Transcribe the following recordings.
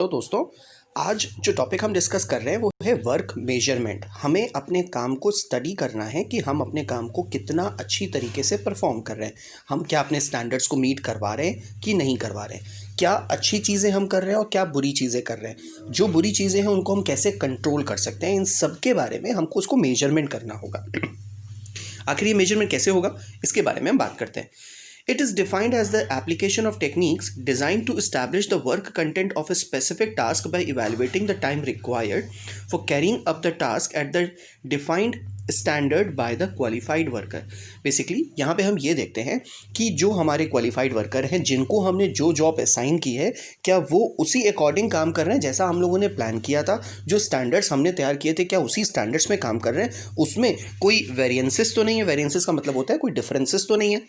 तो दोस्तों, आज जो टॉपिक हम डिस्कस कर रहे हैं वो है वर्क मेजरमेंट। हमें अपने काम को स्टडी करना है कि हम अपने काम को कितना अच्छी तरीके से परफॉर्म कर रहे हैं, हम क्या अपने स्टैंडर्ड्स को मीट करवा रहे हैं कि नहीं करवा रहे हैं, क्या अच्छी चीज़ें हम कर रहे हैं और क्या बुरी चीज़ें कर रहे हैं, जो बुरी चीज़ें हैं उनको हम कैसे कंट्रोल कर सकते हैं। इन सब के बारे में हमको उसको मेजरमेंट करना होगा। आखिर ये मेजरमेंट कैसे होगा, इसके बारे में हम बात करते हैं। It is defined as the application of techniques designed to establish the work content of a specific task by evaluating the time required for carrying up the task at the defined standard by the qualified worker। Basically यहाँ पे हम ये देखते हैं कि जो हमारे qualified worker हैं, जिनको हमने जो जॉब असाइन की है, क्या वो उसी अकॉर्डिंग काम कर रहे हैं जैसा हम लोगों ने प्लान किया था। जो स्टैंडर्ड्स हमने तैयार किए थे, क्या उसी स्टैंडर्ड्स में काम कर रहे हैं, उसमें कोई वेरिएंसेस तो नहीं है। वेरिएंसेस का मतलब होता है कोई डिफरेंसेस तो नहीं है।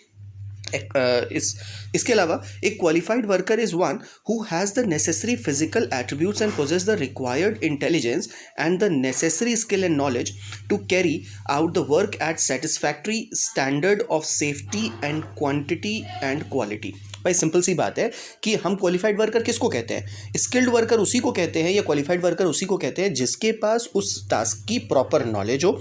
इसके अलावा एक qualified worker is one who has the necessary physical attributes and possess the required intelligence and the necessary skill and knowledge to carry out the work at satisfactory standard of safety and quantity and quality. भाई simple सी बात है कि हम qualified worker किसको कहते हैं? Skilled worker उसी को कहते हैं, या क्वालिफाइड वर्कर उसी को कहते हैं जिसके पास उस टास्क की प्रॉपर नॉलेज हो,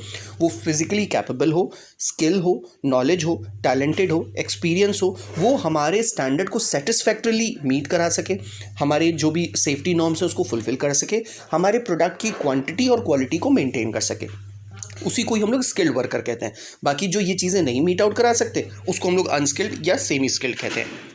वो फिजिकली कैपेबल हो, स्किल हो, नॉलेज हो, टैलेंटेड हो, एक्सपीरियंस हो, वो हमारे स्टैंडर्ड को सेटिस्फैक्टरली मीट करा सके, हमारे जो भी सेफ्टी नॉर्म्स है उसको फुलफिल कर सके, हमारे प्रोडक्ट की क्वांटिटी और क्वालिटी को मेंटेन कर सके। उसी को ही हम लोग स्किल्ड वर्कर कहते हैं। बाकी जो ये चीज़ें नहीं मीट आउट करा सकते उसको हम लोग अनस्किल्ड या सेमी स्किल्ड कहते हैं।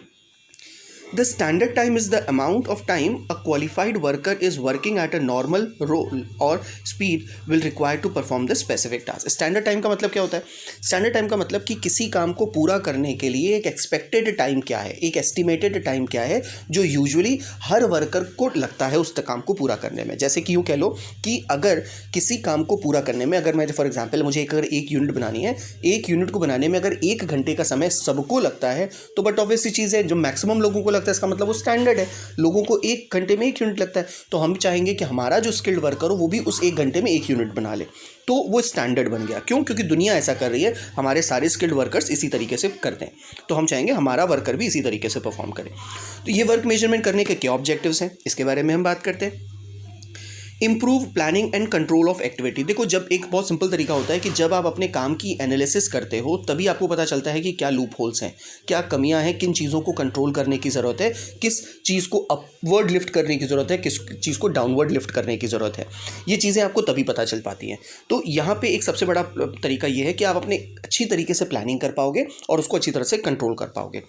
The standard time is the amount of time a qualified worker is working at a normal role or speed will require to perform the specific task। Standard time का मतलब क्या होता है? Standard time का मतलब कि किसी काम को पूरा करने के लिए एक एक्सपेक्टेड टाइम क्या है, एक एस्टिमेटेड टाइम क्या है जो यूजुअली हर वर्कर को लगता है उस काम को पूरा करने में। जैसे कि यूँ कह लो कि अगर किसी काम को पूरा करने में, अगर मैं फॉर एग्जाम्पल मुझे अगर एक यूनिट बनानी है, एक यूनिट को बनाने में अगर 1 घंटे का समय सबको लगता है, तो बट ऑब्वियसली चीज़ है जो मैक्सिमम लोगों को लगता है, इसका मतलब वो स्टैंडर्ड है। लोगों को 1 घंटे में 1 यूनिट लगता है, तो हम चाहेंगे कि हमारा जो स्किल्ड वर्कर हो वो भी उस 1 घंटे में 1 यूनिट बना ले, तो वो स्टैंडर्ड बन गया। क्यों? क्योंकि दुनिया ऐसा कर रही है, हमारे सारे स्किल्ड वर्कर्स इसी तरीके से करते हैं, तो हम चाहेंगे हमारा वर्कर भी इसी तरीके से परफॉर्म करे। तो ये वर्क मेजरमेंट करने के क्या ऑब्जेक्टिव्स हैं, इसके बारे में हम बात करते हैं। Improve planning and control of activity. देखो, जब एक बहुत सिंपल तरीका होता है कि जब आप अपने काम की एनालिसिस करते हो तभी आपको पता चलता है कि क्या लूप होल्स हैं, क्या कमियां हैं, किन चीज़ों को कंट्रोल करने की ज़रूरत है, किस चीज़ को अपवर्ड लिफ्ट करने की ज़रूरत है, किस चीज़ को डाउनवर्ड लिफ्ट करने की ज़रूरत है। ये चीज़ें आपको तभी पता चल पाती हैं। तो यहाँ पे एक सबसे बड़ा तरीका ये है कि आप अपने अच्छी तरीके से प्लानिंग कर पाओगे और उसको अच्छी तरह से कंट्रोल कर पाओगे।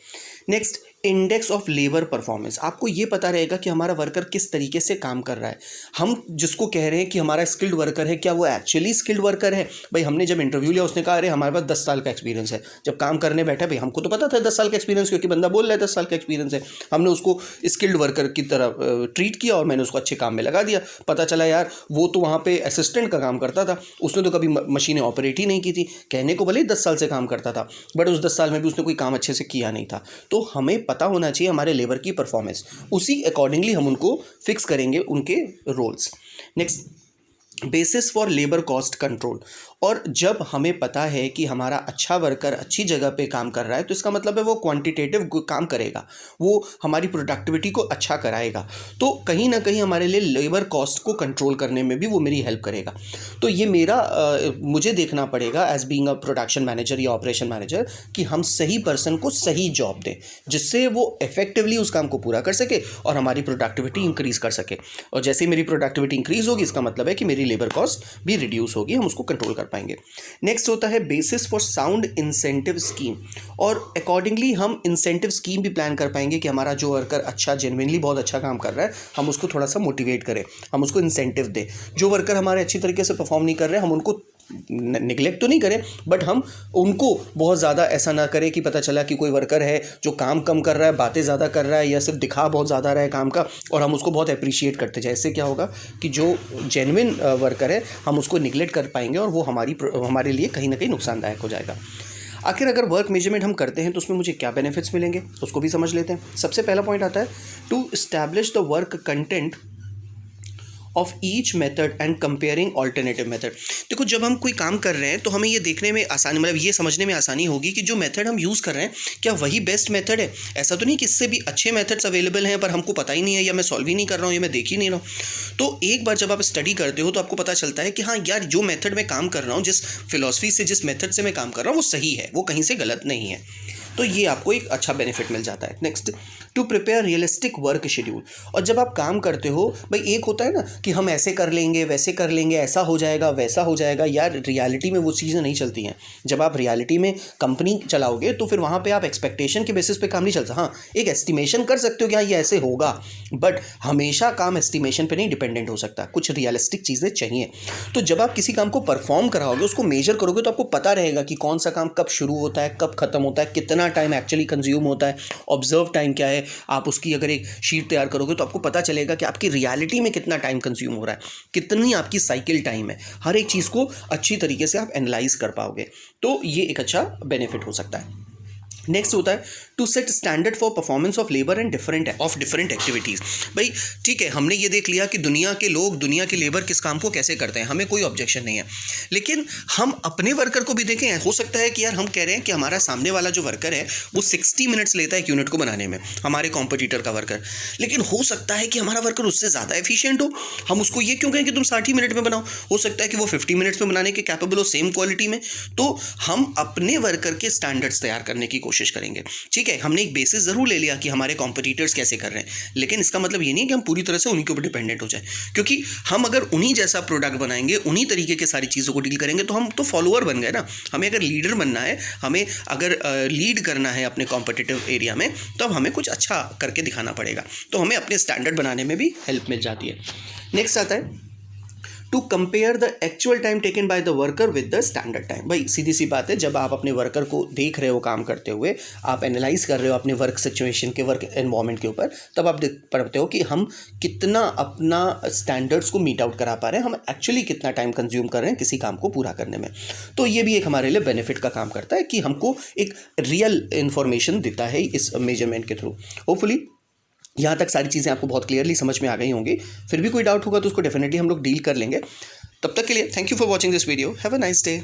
Next, index of labour performance. आपको ये पता रहेगा कि हमारा वर्कर किस तरीके से काम कर रहा है। हम जिसको कह रहे हैं कि हमारा स्किल्ड वर्कर है, क्या वो एक्चुअली स्किल्ड वर्कर है? भाई हमने जब इंटरव्यू लिया उसने कहा अरे हमारे पास 10 साल का एक्सपीरियंस है। जब काम करने बैठा, भाई हमको तो पता था 10 साल का एक्सपीरियंस, क्योंकि बंदा बोल रहा है 10 साल का एक्सपीरियंस है। हमने उसको स्किल्ड वर्कर की तरह ट्रीट किया और मैंने उसको अच्छे काम में लगा दिया। पता चला यार वो तो वहाँ पे असिस्टेंट का काम करता था, उसने तो कभी मशीनें ऑपरेट ही नहीं की थी। कहने को भले ही 10 साल से काम करता था, बट उस 10 साल में भी उसने कोई काम अच्छे से किया नहीं था। तो हमें पता होना चाहिए हमारे लेबर की परफॉर्मेंस, उसी अकॉर्डिंगली हम उनको फिक्स करेंगे उनके roles. Next, basis for labour cost control. और जब हमें पता है कि हमारा अच्छा वर्कर अच्छी जगह पे काम कर रहा है, तो इसका मतलब है वो क्वांटिटेटिव काम करेगा, वो हमारी प्रोडक्टिविटी को अच्छा कराएगा, तो कहीं ना कहीं हमारे लिए लेबर कॉस्ट को कंट्रोल करने में भी वो मेरी हेल्प करेगा। तो ये मेरा मुझे देखना पड़ेगा as being a production manager या ऑपरेशन मैनेजर कि हम सही पर्सन को सही जॉब दें जिससे वो इफेक्टिवली उस काम को पूरा कर सके और हमारी प्रोडक्टिविटी इंक्रीज़ कर सके। और जैसे ही मेरी प्रोडक्टिविटी इंक्रीज़ होगी, इसका मतलब है कि मेरी लेबर कॉस्ट भी रिड्यूस होगी, हम उसको कंट्रोल कर पाएंगे। नेक्स्ट होता है basis for sound incentive scheme. और अकॉर्डिंगली हम इंसेंटिव स्कीम भी प्लान कर पाएंगे कि हमारा जो वर्कर अच्छा जेन्युइनली बहुत अच्छा काम कर रहा है, हम उसको थोड़ा सा मोटिवेट करें, हम उसको इंसेंटिव दें। जो वर्कर हमारे अच्छी तरीके से परफॉर्म नहीं कर रहे, हम उनको निगलेक्ट तो नहीं करें, बट हम उनको बहुत ज़्यादा ऐसा ना करें कि पता चला कि कोई वर्कर है जो काम कम कर रहा है, बातें ज़्यादा कर रहा है, या सिर्फ दिखा बहुत ज़्यादा रहा है काम का, और हम उसको बहुत अप्रिशिएट करते जाए। इससे क्या होगा कि जो जेन्युइन वर्कर है हम उसको निगलेक्ट कर पाएंगे और वो हमारे लिए कहीं ना कहीं नुकसानदायक हो जाएगा। आखिर अगर वर्क मेजरमेंट हम करते हैं तो उसमें मुझे क्या बेनिफिट्स मिलेंगे, उसको भी समझ लेते हैं। सबसे पहला पॉइंट आता है to establish the work content of each method and comparing alternative method. देखो, जब हम कोई काम कर रहे हैं तो हमें ये देखने में आसानी, मतलब ये समझने में आसानी होगी कि जो मेथड हम यूज़ कर रहे हैं क्या वही बेस्ट मेथड है। ऐसा तो नहीं कि इससे भी अच्छे मेथड्स अवेलेबल हैं पर हमको पता ही नहीं है, या मैं सॉल्व ही नहीं कर रहा हूँ, या मैं देख ही नहीं रहा हूँ। तो एक बार जब आप स्टडी करते हो तो आपको पता चलता है कि हाँ यार, जो मेथड में काम कर रहा हूँ, जिस फिलॉसफी से, जिस मेथड से मैं काम कर रहा हूँ वो सही है, वो कहीं से गलत नहीं है। तो ये आपको एक अच्छा बेनिफिट मिल जाता है। Next, to prepare realistic work schedule. और जब आप काम करते हो भाई, एक होता है ना कि हम ऐसे कर लेंगे, वैसे कर लेंगे, ऐसा हो जाएगा, वैसा हो जाएगा, यार रियलिटी में वो चीज़ें नहीं चलती हैं। जब आप रियलिटी में कंपनी चलाओगे तो फिर वहाँ पे आप एक्सपेक्टेशन के बेसिस पे काम नहीं चलता। हाँ, एक एस्टिमेशन कर सकते हो कि हाँ ये ऐसे होगा, बट हमेशा काम एस्टिमेशन पे नहीं डिपेंडेंट हो सकता, कुछ रियलिस्टिक चीज़ें चाहिए। तो जब आप किसी काम को परफॉर्म कराओगे, उसको मेजर करोगे, तो आपको पता रहेगा कि कौन सा काम कब शुरू होता है, कब खत्म होता है, कितना टाइम एक्चुअली कंज्यूम होता है, ऑब्जर्व टाइम क्या है। आप उसकी अगर एक शीट तैयार करोगे तो आपको पता चलेगा कि आपकी रियलिटी में कितना टाइम कंज्यूम हो रहा है, कितनी आपकी साइकिल टाइम है। हर एक चीज़ को अच्छी तरीके से आप एनालाइज कर पाओगे, तो ये एक अच्छा बेनिफिट हो सकता है। नेक्स्ट होता है to set standard for performance of labour and different activities. भाई ठीक है, हमने ये देख लिया कि दुनिया के लोग, दुनिया के लेबर किस काम को कैसे करते हैं, हमें कोई ऑब्जेक्शन नहीं है। लेकिन हम अपने वर्कर को भी देखें। हो सकता है कि यार हम कह रहे हैं कि हमारा सामने वाला जो वर्कर है वो 60 मिनट्स लेता है एक यूनिट को बनाने में, हमारे कॉम्पिटिटर का वर्कर, लेकिन हो सकता है कि हमारा वर्कर उससे ज़्यादा एफिशिएंट हो। हम उसको ये क्यों कहें कि तुम 60 मिनट में बनाओ, हो सकता है कि वो 50 मिनट्स में बनाने के कैपेबल हो, सेम क्वालिटी में। तो हम अपने वर्कर के स्टैंडर्ड्स तैयार करने की कोशिश करेंगे। ठीक है, हमने एक बेसिस जरूर ले लिया कि हमारे कॉम्पिटिटर्स कैसे कर रहे हैं, लेकिन इसका मतलब ये नहीं है कि हम पूरी तरह से उन्हीं के ऊपर डिपेंडेंट हो जाए, क्योंकि हम अगर उन्हीं जैसा प्रोडक्ट बनाएंगे, उन्हीं तरीके के सारी चीज़ों को डील करेंगे, तो हम तो फॉलोअर बन गए ना। हमें अगर लीडर बनना है, हमें अगर लीड करना है अपने कॉम्पिटिटिव एरिया में, तो अब हमें कुछ अच्छा करके दिखाना पड़ेगा। तो हमें अपने स्टैंडर्ड बनाने में भी हेल्प मिल जाती है। नेक्स्ट आता है to compare the actual time taken by the worker with the standard time. भाई सीधी सी बात है, जब आप अपने वर्कर को देख रहे हो काम करते हुए, आप एनालाइज कर रहे हो अपने वर्क सिचुएशन के, वर्क एनवायरनमेंट के ऊपर, तब आप देख पाते हो कि हम कितना अपना स्टैंडर्ड्स को मीट आउट करा पा रहे हैं, हम एक्चुअली कितना टाइम कंज्यूम कर रहे हैं किसी काम को पूरा करने में। तो ये भी एक हमारे लिए बेनिफिट का काम करता है कि हमको एक रियल इन्फॉर्मेशन देता है इस मेजरमेंट के थ्रू। होपफुली यहाँ तक सारी चीज़ें आपको बहुत क्लियरली समझ में आ गई होंगी। फिर भी कोई डाउट होगा तो उसको डेफिनेटली हम लोग डील कर लेंगे। तब तक के लिए thank you for watching this video. Have a nice day.